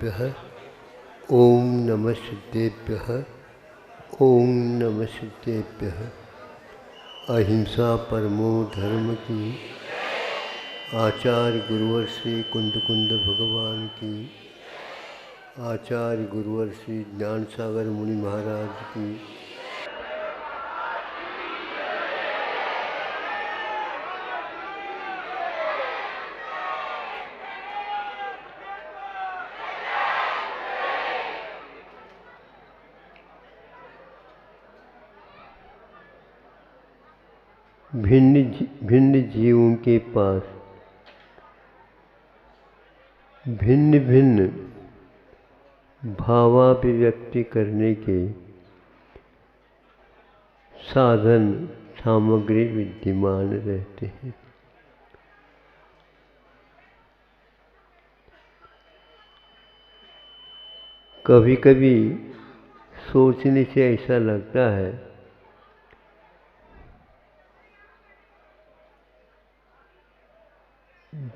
सिद्धेभ्यः ओम नमः सिद्धेभ्यः ओम नमः सिद्धेभ्यः। अहिंसा परमो धर्म की, आचार्य गुरुवर श्री कुंद कुंद भगवान की, आचार्य गुरुवर श्री ज्ञान सागर मुनि महाराज की। भिन्न जीवों के पास भिन्न भिन्न भावाभिव्यक्ति करने के साधन सामग्री विद्यमान रहते हैं। कभी कभी सोचने से ऐसा लगता है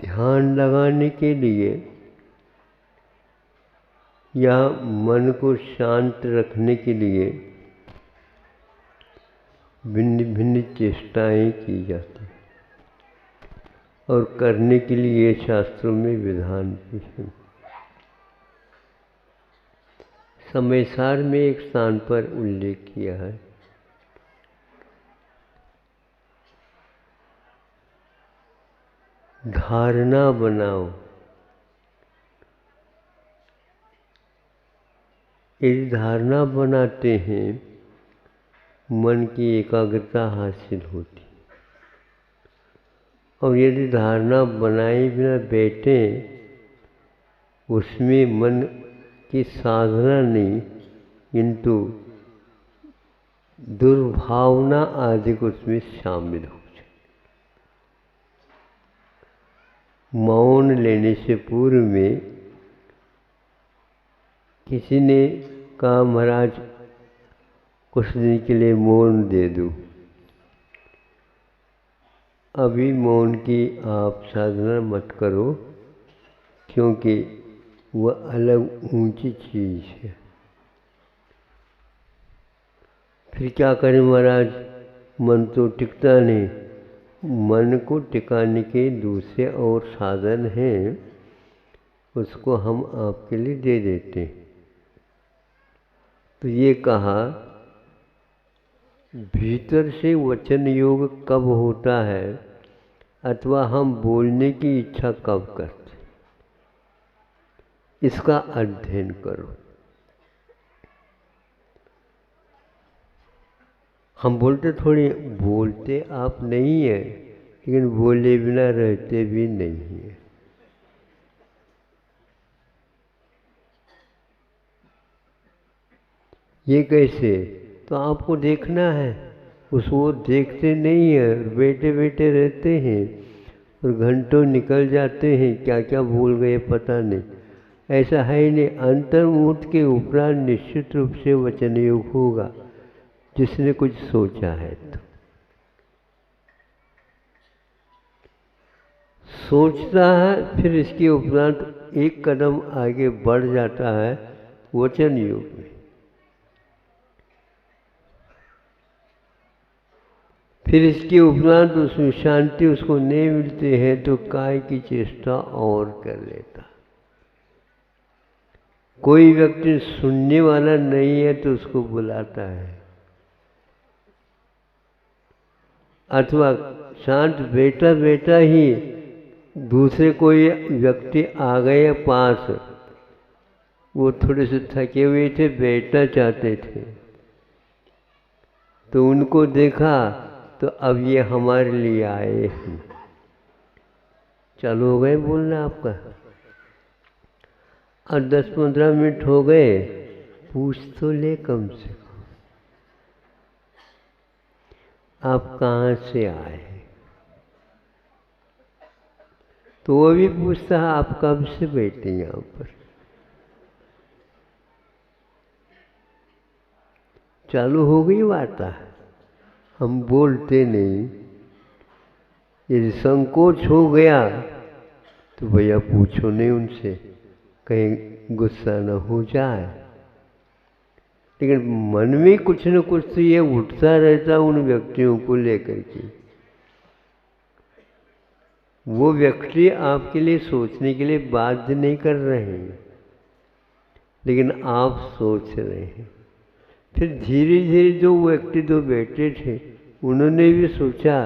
ध्यान लगाने के लिए या मन को शांत रखने के लिए भिन्न भिन्न चेष्टाएं की जाती हैं और करने के लिए शास्त्रों में विधान भी हैं। समयसार में एक स्थान पर उल्लेख किया है, धारणा बनाओ। यदि धारणा बनाते हैं मन की एकाग्रता हासिल होती, और यदि धारणा बनाए बिना बैठे उसमें मन की साधना नहीं किंतु दुर्भावना आदि को उसमें शामिल हो जाए। मौन लेने से पूर्व में किसी ने कहा महाराज कुछ दिन के लिए मौन दे दो। अभी मौन की आप साधना मत करो क्योंकि वह अलग ऊंची चीज है। फिर क्या करें महाराज, मन तो टिकता नहीं। मन को टिकाने के दूसरे और साधन हैं, उसको हम आपके लिए दे देते हैं। तो ये कहा भीतर से वचन योग कब होता है अथवा हम बोलने की इच्छा कब करते, इसका अध्ययन करो। हम बोलते आप नहीं है, लेकिन बोले बिना रहते भी नहीं है। ये कैसे? तो आपको देखना है, उसको देखते नहीं है, बैठे बैठे रहते हैं और घंटों निकल जाते हैं, क्या क्या भूल गए पता नहीं। ऐसा है ही नहीं। अंतर्मुख के उपरांत निश्चित रूप से वचन योग होगा जिसने कुछ सोचा है। तो सोचता है फिर इसके उपरांत एक कदम आगे बढ़ जाता है वचन योग में। फिर इसके उपरांत उसमें शांति उसको नहीं मिलती है तो काय की चेष्टा और कर लेता। कोई व्यक्ति सुनने वाला नहीं है तो उसको बुलाता है, अथवा शांत बैठा बैठा ही दूसरे कोई व्यक्ति आ गए पास, वो थोड़े से थके हुए थे, बैठना चाहते थे, तो उनको देखा तो अब ये हमारे लिए आए हैं। चालू हो गए बोलना आपका, और 10-15 मिनट हो गए, पूछ तो ले कम से कम आप कहाँ से आए। तो वो भी पूछता है आप कब से बैठे यहाँ पर। चालू हो गई वार्ता। हम बोलते नहीं। यदि संकोच हो गया तो भैया पूछो नहीं उनसे, कहीं गुस्सा न हो जाए। लेकिन मन में कुछ न कुछ तो ये उठता रहता उन व्यक्तियों को लेकर के। वो व्यक्ति आपके लिए सोचने के लिए बाध्य नहीं कर रहे हैं, लेकिन आप सोच रहे हैं। फिर धीरे धीरे जो व्यक्ति दो बैठे थे उन्होंने भी सोचा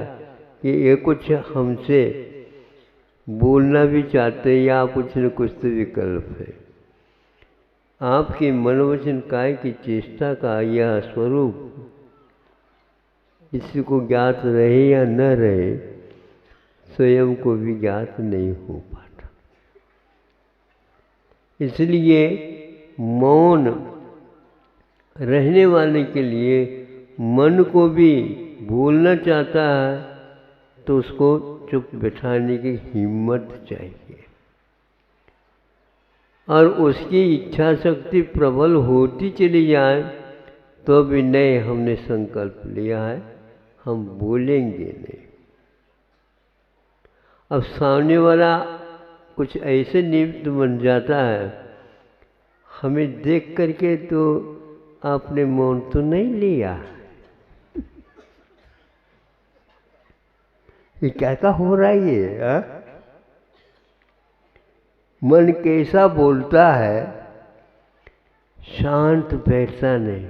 कि ये कुछ हमसे बोलना भी चाहते हैं या कुछ न कुछ तो विकल्प है। आपके मन वचन काय की चेष्टा का यह स्वरूप किसी को ज्ञात रहे या न रहे, स्वयं को भी ज्ञात नहीं हो पाता। इसलिए मौन रहने वाले के लिए मन को भी बोलना चाहता है तो उसको चुप बिठाने की हिम्मत चाहिए, और उसकी इच्छा शक्ति प्रबल होती चली जाए तो भी नहीं, हमने संकल्प लिया है हम बोलेंगे नहीं। अब सामने वाला कुछ ऐसे निमित्त बन जाता है, हमें देख करके तो आपने मौन तो नहीं लिया, ये क्या हो रहा है ये? मन कैसा बोलता है, शांत बैठता नहीं।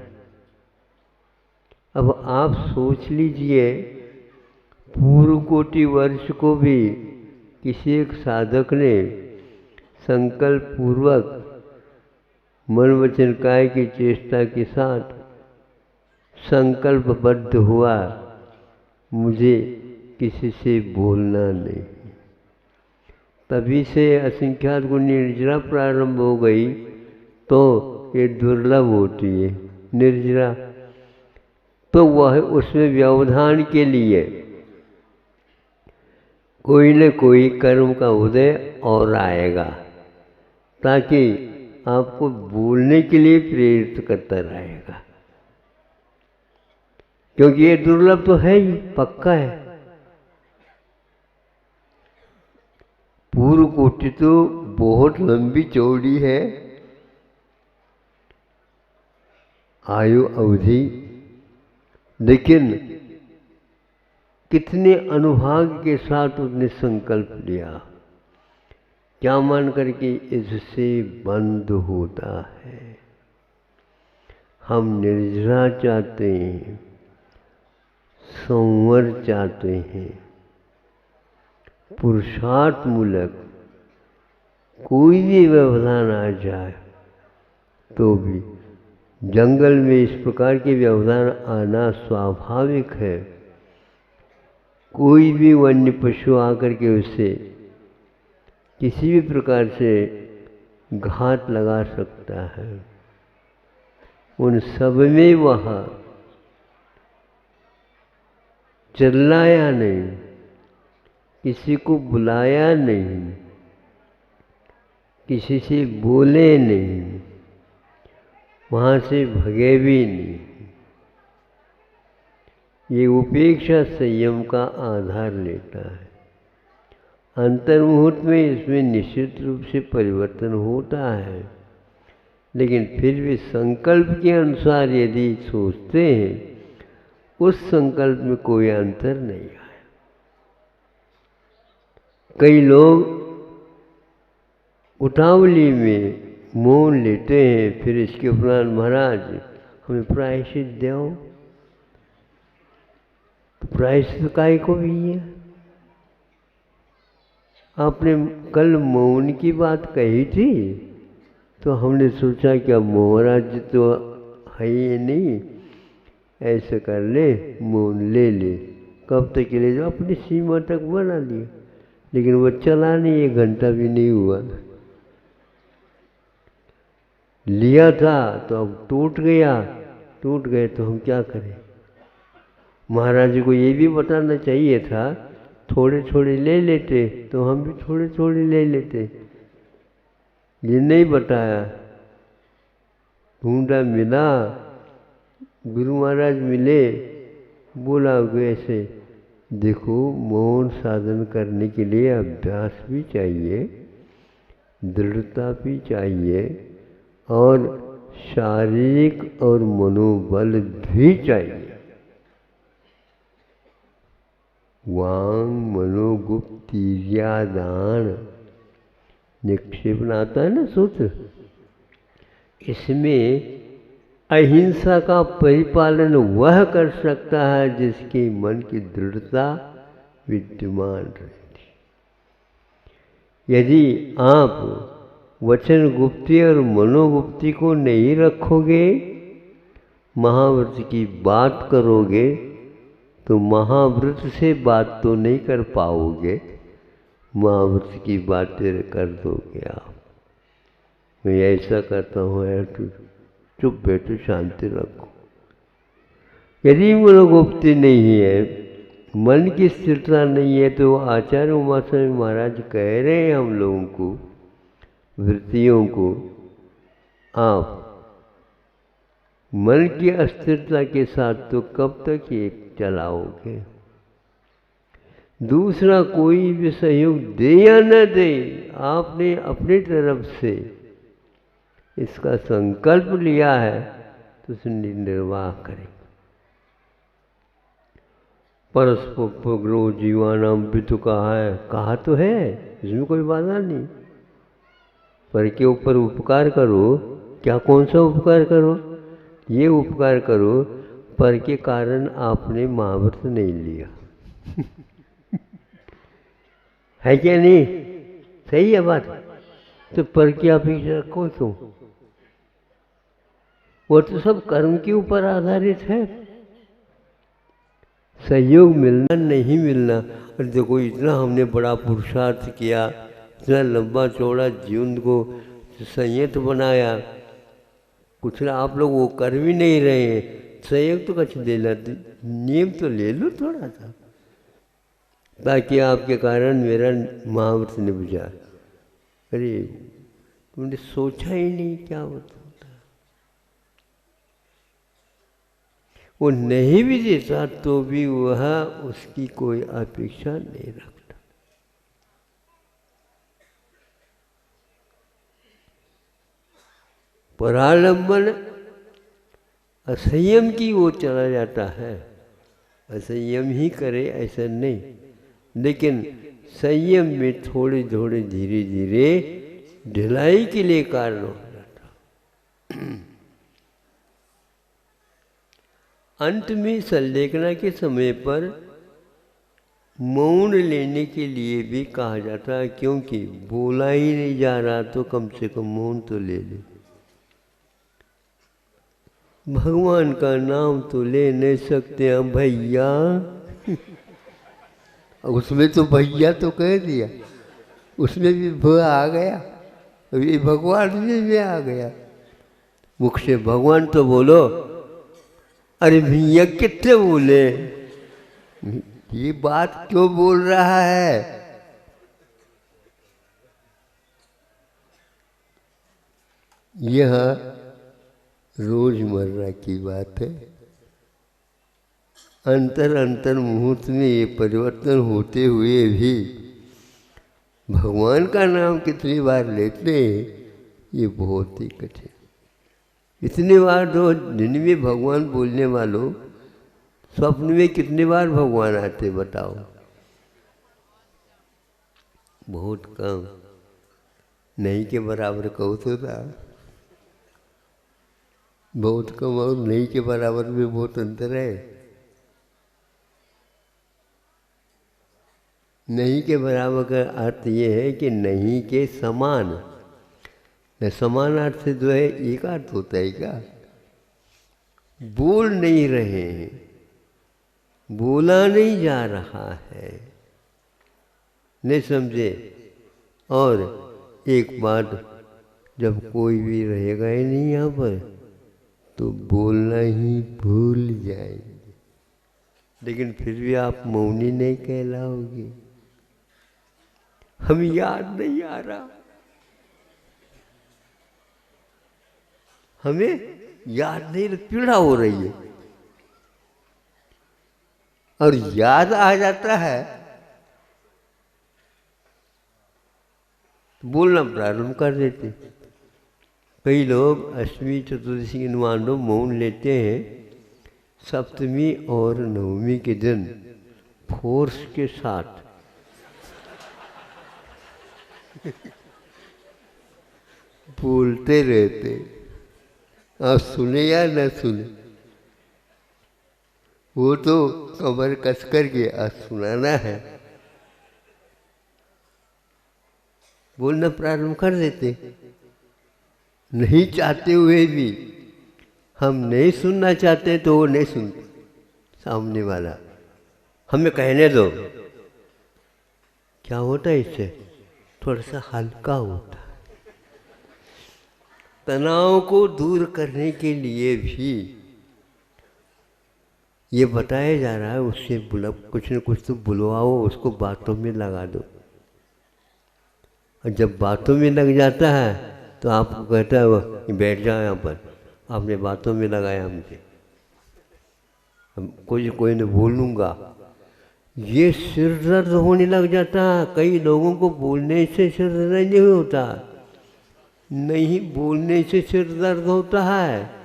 अब आप सोच लीजिए, पूर्व कोटि वर्ष को भी किसी एक साधक ने संकल्प पूर्वक मन वचन काय की चेष्टा के साथ संकल्पबद्ध हुआ, मुझे किसी से बोलना नहीं। तभी से असंख्यात गुण निर्जरा प्रारंभ हो गई, तो ये दुर्लभ होती है निर्जरा। तो वह उसमें व्यवधान के लिए कोई न कोई कर्म का उदय और आएगा, ताकि आपको बोलने के लिए प्रेरित करता रहेगा। क्योंकि ये दुर्लभ तो है ही, पक्का है। पूर्व कोटि तो बहुत लंबी चौड़ी है आयु अवधि, लेकिन कितने अनुभाग के साथ उसने संकल्प लिया, क्या मान करके इससे बंद होता है। हम निर्जरा चाहते हैं, संवर चाहते हैं, पुरुषार्थ मूलक कोई भी व्यवधान आ जाए तो भी, जंगल में इस प्रकार के व्यवधान आना स्वाभाविक है। कोई भी वन्य पशु आकर के उससे किसी भी प्रकार से घात लगा सकता है। उन सब में वह चिल्लाया नहीं, किसी को बुलाया नहीं, किसी से बोले नहीं, वहाँ से भगे भी नहीं। ये उपेक्षा संयम का आधार लेता है। अंतर्मुहूर्त में इसमें निश्चित रूप से परिवर्तन होता है, लेकिन फिर भी संकल्प के अनुसार यदि सोचते हैं, उस संकल्प में कोई अंतर नहीं आया। कई लोग उतावली में मौन लेते हैं, फिर इसके उपरांत महाराज हमें प्रायश्चित दो। प्रायश्चित काय को भी है? आपने कल मौन की बात कही थी, तो हमने सोचा कि अब महाराज तो है ये नहीं, ऐसे कर ले, मौन ले ले। कब तक के लिए? जो अपनी सीमा तक बना लिया, लेकिन वो चला नहीं, 1 घंटा भी नहीं हुआ। लिया था तो अब टूट गया, टूट गए तो हम क्या करें? महाराज जी को ये भी बताना चाहिए था, थोड़े थोड़े ले लेते तो हम भी थोड़े थोड़े ले लेते। ये नहीं बताया। ढूंढा, मिला, गुरु महाराज मिले, बोला ऐसे देखो, मौन साधन करने के लिए अभ्यास भी चाहिए, दृढ़ता भी चाहिए और शारीरिक और मनोबल भी चाहिए। वांग मनोगुप्तिर्यादान निक्षेपण आता है ना सूत्र, इसमें अहिंसा का परिपालन वह कर सकता है जिसके मन की दृढ़ता विद्यमान रहती। यदि आप वचन गुप्ति और मनोगुप्ति को नहीं रखोगे, महाव्रत की बात करोगे तो महाव्रत से बात तो नहीं कर पाओगे, महाव्रत की बातें कर दोगे आप। मैं ऐसा करता हूँ यार, तू चुप बैठो, शांति रखो। यदि मनोगुप्ति नहीं है, मन की स्थिरता नहीं है, तो आचार्य उमास्वामी महाराज कह रहे हैं हम लोगों को, वृत्तियों को, आप मन की अस्थिरता के साथ तो कब तक ये चलाओगे। दूसरा कोई भी सहयोग दे या न दे, आपने अपनी तरफ से इसका संकल्प लिया है तो उसे निर्वाह करें। परस्पोग्रो जीवानाम भी तो कहा तो है, इसमें कोई बाधा नहीं। पर के ऊपर उपकार करो, क्या कौन सा उपकार करो? ये उपकार करो पर के कारण आपने महाव्रत नहीं लिया है क्या नहीं? सही है बात। तो पर की अपेक्षा रखो क्यों? वो तो सब कर्म के ऊपर आधारित है। सहयोग मिलना नहीं मिलना, और देखो इतना हमने बड़ा पुरुषार्थ किया, इतना लंबा चौड़ा जीवन को संयत बनाया, कुछ ना आप लोग वो कर भी नहीं रहे हैं। सहयोग तो कुछ दे लेते, नियम तो ले लो थोड़ा सा, ताकि आपके कारण मेरा महाव्रत निभ जाए। अरे तुमने सोचा ही नहीं क्या होता। वो नहीं भी देता तो भी वह उसकी कोई अपेक्षा नहीं रखता। परालंबन असंयम की ओर चला जाता है। असंयम ही करे ऐसा नहीं, लेकिन संयम में थोड़े थोड़े धीरे धीरे ढिलाई के लिए कारण हो जाता। अंत में संलेखना के समय पर मौन लेने के लिए भी कहा जाता है, क्योंकि बोला ही नहीं जा रहा तो कम से कम मौन तो ले ले। भगवान का नाम तो ले नहीं सकते हम भैया उसमें तो भैया तो कह दिया, उसमें भी भ आ गया, अभी भगवान में भी आ गया। मुख से भगवान तो बोलो, अरे भैया कितने बोले, ये बात क्यों बोल रहा है? यह रोजमर्रा की बात है। अंतर मुहूर्त में ये परिवर्तन होते हुए भी भगवान का नाम कितनी बार लेते हैं, ये बहुत ही कठिन। इतनी बार तो दिन में भगवान बोलने वालों, स्वप्न में कितनी बार भगवान आते बताओ? बहुत कम, नहीं के बराबर कहो तो था। बहुत कम और नहीं के बराबर में बहुत अंतर है। नहीं के बराबर का अर्थ ये है कि नहीं के समान। समान अर्थ से जो है एक अर्थ होता है क्या? बोल नहीं रहे हैं, बोला नहीं जा रहा है, नहीं समझे? और एक बात, जब कोई भी रहेगा ही नहीं यहाँ पर तो बोलना ही भूल जाएंगे, लेकिन फिर भी आप मौनी नहीं कहलाओगे। हमें याद नहीं आ रहा, हमें याद नहीं, पीड़ा हो रही है। और याद आ जाता है बोलना प्रारंभ कर देते। कई लोग अष्टमी चतुर्दशी के नुमांडों मौन लेते हैं। सप्तमी और नवमी के दिन फोर्स के साथ बोलते रहते। आप सुने या न सुने, वो तो कमर कस करके आज सुनाना है, बोलना प्रारंभ कर देते। नहीं चाहते हुए भी, हम नहीं सुनना चाहते तो वो नहीं सुनते सामने वाला, हमें कहने दो। क्या होता है इससे? थोड़ा सा हल्का होता है। तनाव को दूर करने के लिए भी ये बताया जा रहा है, उससे कुछ न कुछ तो बुलवाओ, उसको बातों में लगा दो। और जब बातों में लग जाता है तो आपको कहता है वो बैठ जाओ यहाँ पर, आपने बातों में लगाया मुझे, कोई न बोलूँगा। ये सिर दर्द होने लग जाता है। कई लोगों को बोलने से सिर दर्द नहीं होता, नहीं बोलने से सिर दर्द होता है।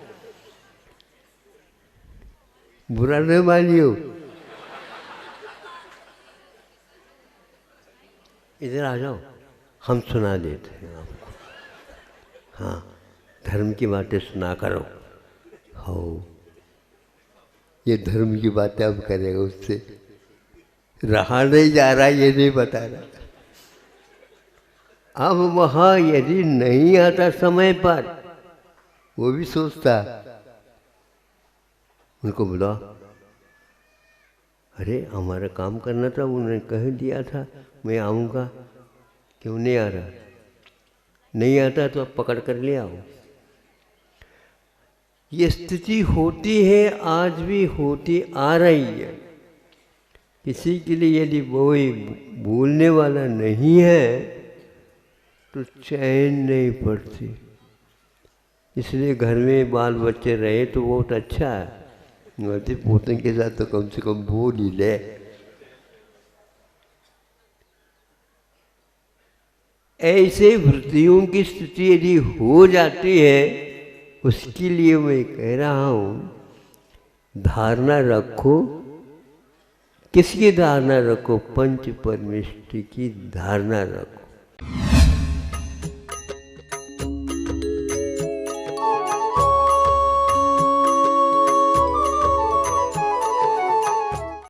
बुरा न मानियो। इधर आ जाओ, हम सुना देते हैं आपको। हाँ, धर्म की बातें सुना करो। हो, ये धर्म की बातें अब करेगा, उससे रहा नहीं जा रहा, ये नहीं बता रहा। अब वहाँ यदि नहीं आता समय पर, वो भी सोचता, उनको बुला, अरे हमारा काम करना था, उन्होंने कह दिया था मैं आऊँगा, क्यों नहीं आ रहा? नहीं आता तो अब पकड़ कर ले आओ। ये स्थिति होती है, आज भी होती आ रही है। किसी के लिए यदि कोई बोलने वाला नहीं है तो चैन नहीं पड़ती। इसलिए घर में बाल बच्चे रहे तो बहुत अच्छा है, नाती पोते के साथ तो कम से कम बोल ही ले। ऐसे वृत्तियों की स्थिति यदि हो जाती है, उसके लिए मैं कह रहा हूँ, धारणा रखो। किसकी धारणा रखो? पंच परमेष्टि की धारणा रखो।